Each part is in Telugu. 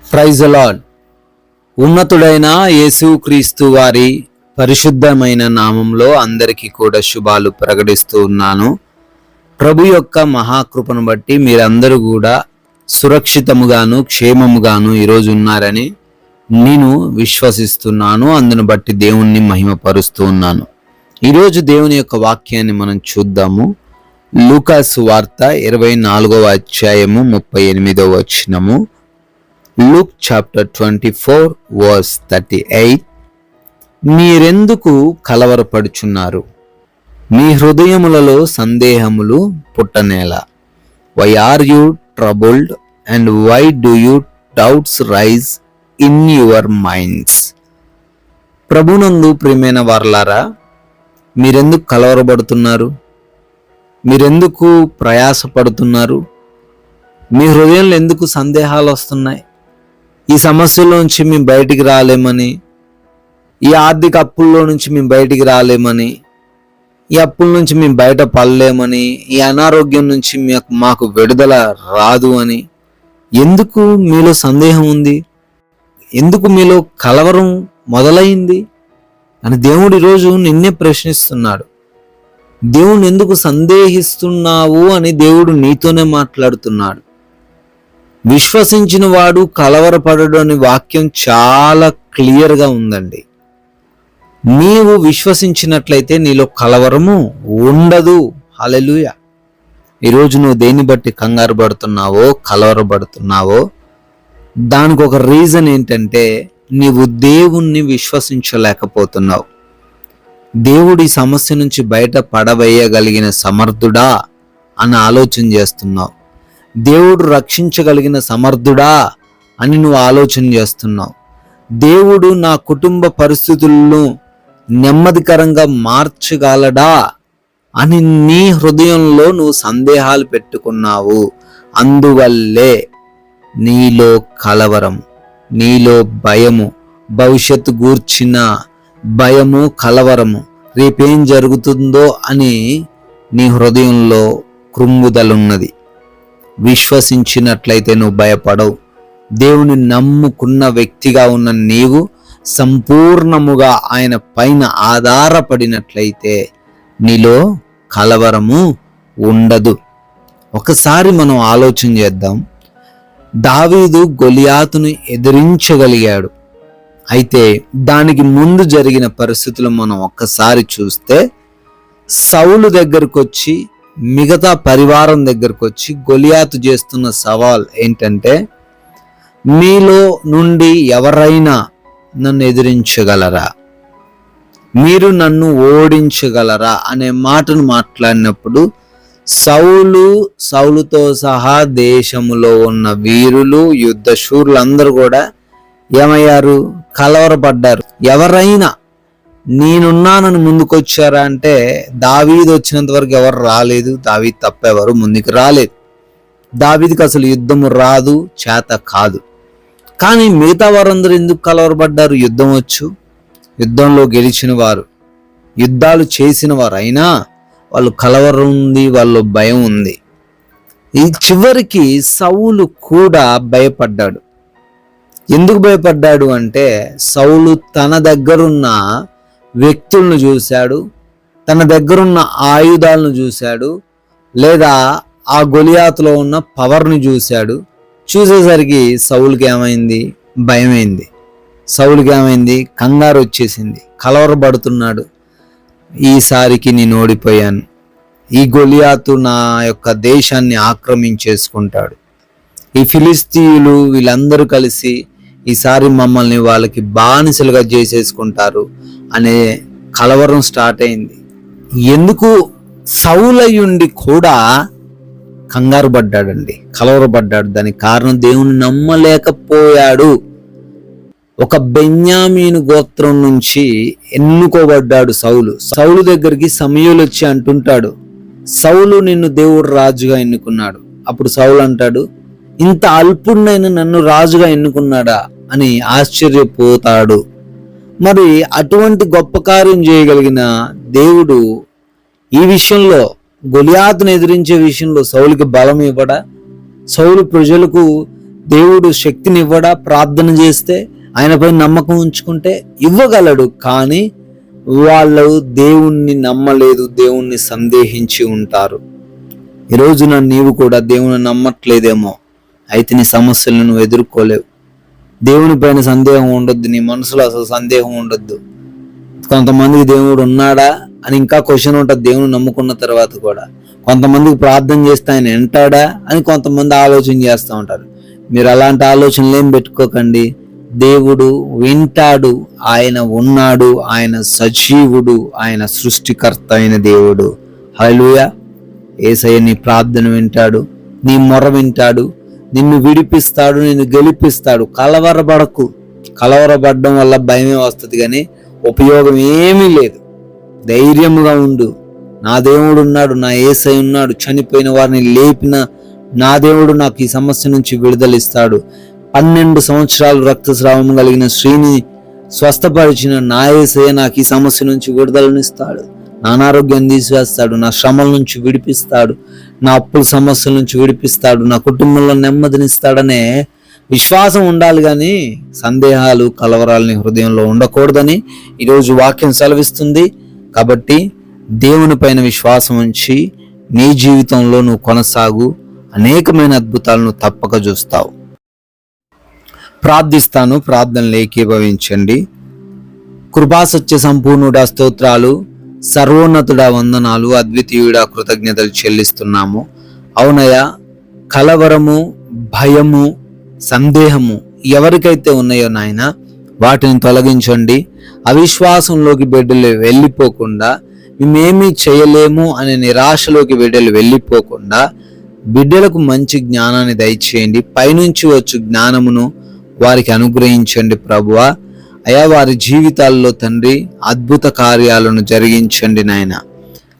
Praise the lord. ఉన్నతుడైన యేసుక్రీస్తు వారి పరిశుద్ధమైన నామంలో అందరికీ కూడా శుభాలు ప్రకటిస్తూ ఉన్నాను. ప్రభు యొక్క మహాకృపను బట్టి మీరందరూ కూడా సురక్షితముగాను క్షేమముగాను ఈరోజు ఉన్నారని నేను విశ్వసిస్తున్నాను. అందును బట్టి దేవుణ్ణి మహిమపరుస్తూ ఉన్నాను. ఈరోజు దేవుని యొక్క వాక్యాన్ని మనం చూద్దాము. లూకాసు వార్త 24వ అధ్యాయము 38వ వచనము. Luke chapter 24 verse 38. మీరెందుకు కలవరపడుచున్నారు? మీ హృదయములలో సందేహములు పుట్టనేలా? Why are you troubled and why do you doubts rise in your minds? ప్రభునందు ప్రియమైన వారలారా, మీరెందుకు కలవరపడుతున్నారు? మీరెందుకు ప్రయాసపడుతున్నారు? మీ హృదయంలో ఎందుకు సందేహాలు వస్తున్నాయి? ఈ సమస్యలో నుంచి మేము బయటికి రాలేమని, ఈ ఆర్థిక అప్పుల్లో నుంచి మేము బయటికి రాలేమని, ఈ అప్పుల నుంచి మేము బయట పడలేమని, ఈ అనారోగ్యం నుంచి మాకు విడుదల రాదు అని ఎందుకు మీలో సందేహం ఉంది? ఎందుకు మీలో కలవరం మొదలైంది అని దేవుడు ఈరోజు నిన్నే ప్రశ్నిస్తున్నాడు. దేవుడు ఎందుకు సందేహిస్తున్నావు అని దేవుడు నీతోనే మాట్లాడుతున్నాడు. విశ్వసించిన వాడు కలవరపడడు అనే వాక్యం చాలా క్లియర్గా ఉందండి. నీవు విశ్వసించినట్లయితే నీలో కలవరము ఉండదు. హల్లెలూయా. ఈరోజు నువ్వు దేన్ని బట్టి కంగారు పడుతున్నావో, కలవరపడుతున్నావో, దానికి ఒక రీజన్ ఏంటంటే నీవు దేవుణ్ణి విశ్వసించలేకపోతున్నావు. దేవుడి సమస్య నుంచి బయట పడవేయగలిగిన సమర్థుడా అని ఆలోచన చేస్తున్నావు. దేవుడు రక్షించగలిగిన సమర్థుడా అని నువ్వు ఆలోచన చేస్తున్నావు. దేవుడు నా కుటుంబ పరిస్థితులను నెమ్మదికరంగా మార్చగలడా అని నీ హృదయంలో నువ్వు సందేహాలు పెట్టుకున్నావు. అందువల్లే నీలో కలవరం, నీలో భయము, భవిష్యత్తు గూర్చిన భయము, కలవరము, రేపేం జరుగుతుందో అని నీ హృదయంలో కృంగుదలున్నది. విశ్వసించినట్లయితే నువ్వు భయపడవు. దేవుని నమ్ముకున్న వ్యక్తిగా ఉన్న నీవు సంపూర్ణముగా ఆయన పైన ఆధారపడినట్లయితే నీలో కలవరము ఉండదు. ఒకసారి మనం ఆలోచన చేద్దాం. దావీదు గొలియాతును ఎదిరించగలిగాడు. అయితే దానికి ముందు జరిగిన పరిస్థితులు మనం ఒక్కసారి చూస్తే, సౌలు దగ్గరకు వచ్చి, మిగతా పరివారం దగ్గరకు వచ్చి గొలియాతు చేస్తున్న సవాల్ ఏంటంటే, మీలో నుండి ఎవరైనా నన్ను ఎదిరించగలరా, మీరు ఓడించగలరా అనే మాటను మాట్లాడినప్పుడు సౌలుతో సహా దేశములో ఉన్న వీరులు, యుద్ధ శూరులందరూ కూడా ఏమయ్యారు? కలవరపడ్డారు. ఎవరైనా నేనున్నానని ముందుకొచ్చారా అంటే, దావీదు వచ్చినంత వరకు ఎవరు రాలేదు. దావీదు తప్పెవరు ముందుకు రాలేదు. దావీదుకి అసలు యుద్ధము రాదు, చేత కాదు. కానీ మిగతా వారందరూ ఎందుకు కలవరపడ్డారు? యుద్ధం వచ్చు, యుద్ధంలో గెలిచిన వారు, యుద్ధాలు చేసిన వారు, అయినా వాళ్ళు కలవరం ఉంది, వాళ్ళు భయం ఉంది. ఈ చివరికి సౌలు కూడా భయపడ్డాడు. ఎందుకు భయపడ్డాడు అంటే, సౌలు తన దగ్గరున్న వ్యక్తులను చూశాడు, తన దగ్గరున్న ఆయుధాలను చూశాడు, లేదా ఆ గొలియాతులో ఉన్న పవర్ని చూశాడు. చూసేసరికి సౌలుకి ఏమైంది? భయమైంది. సౌలుకి ఏమైంది? కంగారు వచ్చేసింది. కలవరపడుతున్నాడు. ఈసారికి నేను ఓడిపోయాను, ఈ గొలియాతు నా యొక్క దేశాన్ని ఆక్రమించేసుకుంటాడు, ఈ ఫిలిస్తీయులు వీళ్ళందరూ కలిసి ఈసారి మమ్మల్ని వాళ్ళకి బానిసలుగా చేసేసుకుంటారు అనే కలవరం స్టార్ట్ అయింది. ఎందుకు? సౌలయుండి కూడా కంగారు పడ్డాడండి, కలవరపడ్డాడు. దానికి కారణం దేవుని నమ్మలేకపోయాడు. ఒక బెన్యామీను గోత్రం నుంచి ఎన్నుకోబడ్డాడు సౌలు. సౌలు దగ్గరికి సమూయేలు వచ్చి అంటుంటాడు, సౌలు నిన్ను దేవుడు రాజుగా ఎన్నుకున్నాడు. అప్పుడు సౌలు అంటాడు, ఇంత అల్పుడినైనా నన్ను రాజుగా ఎన్నుకున్నాడా అని ఆశ్చర్యపోతాడు. మరి అటువంటి గొప్ప కార్యం చేయగలిగిన దేవుడు ఈ విషయంలో గొలియాతును ఎదిరించే విషయంలో సౌలుకి బలం ఇవ్వడా? సౌలు ప్రజలకు దేవుడు శక్తిని ఇవ్వడా? ప్రార్థన చేస్తే, ఆయనపై నమ్మకం ఉంచుకుంటే ఇవ్వగలడు. కానీ వాళ్ళు దేవుణ్ణి నమ్మలేదు, దేవుణ్ణి సందేహించి ఉంటారు. ఈ రోజున నీవు కూడా దేవుని నమ్మట్లేదేమో, అయితే నీ సమస్యలను నువ్వు ఎదుర్కోలేవు. దేవుని పైన సందేహం ఉండొద్దు, నీ మనసులో అసలు సందేహం ఉండొద్దు. కొంతమందికి దేవుడు ఉన్నాడా అని ఇంకా క్వశ్చన్ ఉంటుంది దేవుని నమ్ముకున్న తర్వాత కూడా. కొంతమందికి ప్రార్థన చేస్తే ఆయన వింటాడా అని కొంతమంది ఆలోచన చేస్తూ ఉంటారు. మీరు అలాంటి ఆలోచనలు ఏం పెట్టుకోకండి. దేవుడు వింటాడు, ఆయన ఉన్నాడు, ఆయన సజీవుడు, ఆయన సృష్టికర్త అయిన దేవుడు. హల్లెలూయా. యేసయ్య నీ ప్రార్థన వింటాడు, నీ మొర వింటాడు, నిన్ను విడిపిస్తాడు, నిన్ను గెలిపిస్తాడు. కలవరపడకు. కలవరపడడం వల్ల భయమే వస్తుంది కానీ ఉపయోగం ఏమీ లేదు. ధైర్యముగా ఉండు. నా దేవుడు ఉన్నాడు, నా యేసయ్య ఉన్నాడు, చనిపోయిన వారిని లేపిన నా దేవుడు నాకు ఈ సమస్య నుంచి విడుదలిస్తాడు. 12 సంవత్సరాలు రక్తస్రావం కలిగిన స్త్రీని స్వస్థపరిచిన నా యేసయ్య నాకు ఈ సమస్య నుంచి విడుదలనిస్తాడు, నా అనారోగ్యాన్ని తీసివేస్తాడు, నా శ్రమల నుంచి విడిపిస్తాడు, నా అప్పుల సమస్యల నుంచి విడిపిస్తాడు, నా కుటుంబంలో నెమ్మదినిస్తాడనే విశ్వాసం ఉండాలి. కానీ సందేహాలు, కలవరాలని హృదయంలో ఉండకూడదని ఈరోజు వాక్యం సెలవిస్తుంది. కాబట్టి దేవుని పైన విశ్వాసం ఉంచి నీ జీవితంలో నువ్వు కొనసాగు. అనేకమైన అద్భుతాలను తప్పక చూస్తావు. ప్రార్థిస్తాను, ప్రార్థనలు ఏకీభవించండి. కృపాసత్య సంపూర్ణుడా స్తోత్రాలు, సర్వోన్నతుడా వందనాలు, అద్వితీయుడా కృతజ్ఞతలు చెల్లిస్తున్నాము. అవునయ్యా, కలవరము, భయము, సందేహము ఎవరికైతే ఉన్నాయో నాయన వాటిని తొలగించండి. అవిశ్వాసంలోకి బిడ్డలు వెళ్ళిపోకుండా, మేమేమీ చేయలేము అనే నిరాశలోకి బిడ్డలు వెళ్ళిపోకుండా బిడ్డలకు మంచి జ్ఞానాన్ని దయచేయండి. పైనుంచి వచ్చు జ్ఞానమును వారికి అనుగ్రహించండి ప్రభువా. అయా, వారి జీవితాల్లో తండ్రి అద్భుత కార్యాలను జరిగించండి నాయన.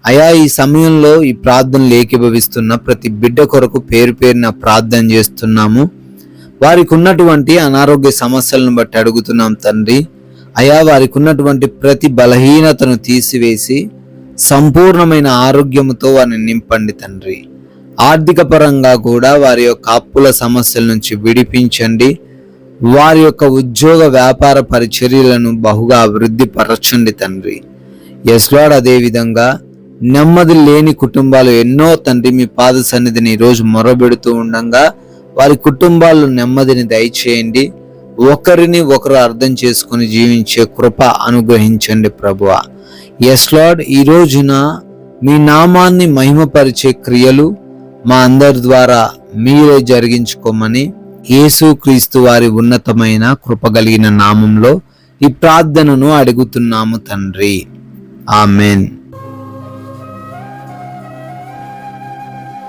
అయా, ఈ సమయంలో ఈ ప్రార్థనలు ఏకీభవిస్తున్న ప్రతి బిడ్డ కొరకు పేరు పేరున ప్రార్థన చేస్తున్నాము. వారికి ఉన్నటువంటి అనారోగ్య సమస్యలను బట్టి అడుగుతున్నాం తండ్రి. అయా, వారికి ఉన్నటువంటి ప్రతి బలహీనతను తీసివేసి సంపూర్ణమైన ఆరోగ్యముతో వారిని నింపండి తండ్రి. ఆర్థిక పరంగా కూడా వారి యొక్క అప్పుల సమస్యల నుంచి విడిపించండి. వారి యొక్క ఉద్యోగ వ్యాపార పరిచర్యలను బహుగా అభివృద్ధి పరచండి తండ్రి. Yes Lord. అదేవిధంగా నెమ్మది లేని కుటుంబాలు ఎన్నో తండ్రి మీ పాద సన్నిధిని ఈరోజు మొరబెడుతూ ఉండగా వారి కుటుంబాల్లో నెమ్మదిని దయచేయండి. ఒకరిని ఒకరు అర్థం చేసుకుని జీవించే కృప అనుగ్రహించండి ప్రభువా. Yes Lord. ఈ రోజున మీ నామాన్ని మహిమపరిచే క్రియలు మా అందరి ద్వారా మీరే జరిగించుకోమని యేసుక్రీస్తు వారి ఉన్నతమైన కృపగలిగిన నామంలో ఈ ప్రార్థనను అడుగుతున్నాము తండ్రి. ఆమెన్.